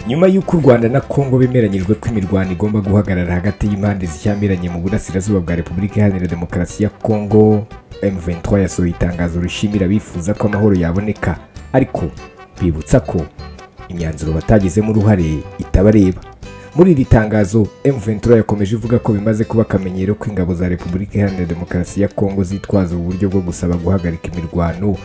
Nyuma y'uko Rwanda na Congo bemeranyijwe ko imirwano igomba guhagarara hagati y'impande zishyamiranye mu burasirazuba bwa Repubulika iharanira Demukarasi ya Congo, M23 yasohoye itangazo rishimira abifuza ko amahoro yaboneka, ariko bibutsa ko imyanzuro batagizemo uruhare itabareba. Muri iri tangazo, M23 yakomeje ivuga ko bimaze kuba akamenyero ko ingabo za Repubulika iharanira Demukarasi ya Congo zitwaza uburyo bwo gusaba guhagarika imirwano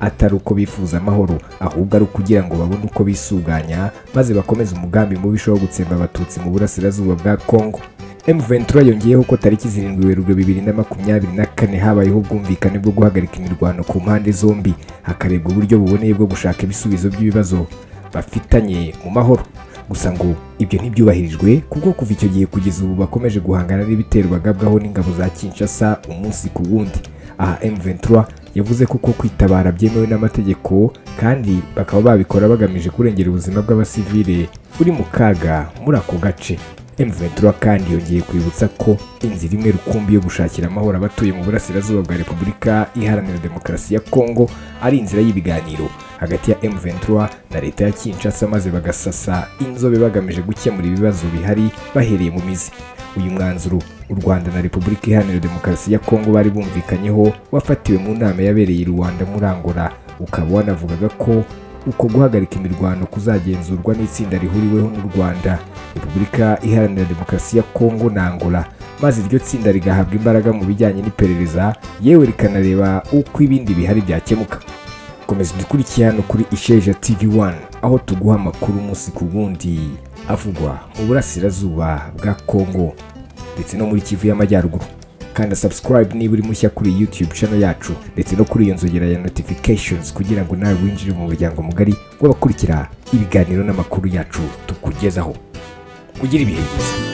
atari uko bifuza amahoro, ahubwo ari ukugira ngo babone uko bisuganya maze bakomeze umugambi mubisho wo gutsemba abatutsi mu burasirazuba bwa Congo. M23 yongeyeho ko tariki 7 Werurwe 2024 habayeho ubwumvikane bwo guhagarika imirwano ku mpande zombi, hakarebwa uburyo buboneye bwo gushaka ibisubizo by'ibibazo bafitanye mu mahoro. Gusa ngo ibyo ntibyubahirijwe kuko kuva icyo gihe kugeza ubu bakomeje guhangana n'ibitero bagabwaho n'ingabo za Kinshasa umunsi ku wundi. Aha M23 yavuze ko kwitabara byemewe n'amategeko kandi bakaba babikora bagamije kurengera ubuzima bw'abasivile uri mu kaga muri ako gace. M23 kandi yongeye kwibutsa ko inzira imwe rukumbi yo gushakira amahoro abatuye mu burasirazuba bwa Repubulika iharanira Demukarasi ya Congo ari inzira y'ibiganiro hagati ya M23 na leta ya Kinshasa, maze bagasasa inzobe bagamije gukemura ibibazo bihari bahereye mu mizi. Uyu mwanzuro u Rwanda na Repubulika iharanira Demukarasi ya Congo bari bumvikanyeho wafatiwe mu nama yabereye i Rwanda muri Angola, ukaba wanavugaga ko uko guhagarika imirwano kuzagenzurwa n'itsinda rihuriweho n'u Rwanda, Repubulika iharanira Demukarasi ya Congo na Angola, maze iryo tsinda rigahabwa imbaraga mu bijyanye n'iperereza, yewe rikanareba uko ibindi bihari byakemuka. Komeza dukurikire hano kuri Isheja TV1 aho tuguha amakuru umunsi ku wundi avugwa mu burasirazuba bwa Congo ndetse no muri Kivu y'Amajyaruguru. Kanda subscribe niba uri mushya kuri YouTube channel yacu ndetse no kuri iyo nzogera ya notifications kugira ngo nawe winjire mu muryango mugari w'abakurikira ibiganiro n'amakuru yacu tukugezaho. Ugire ibihe byiza.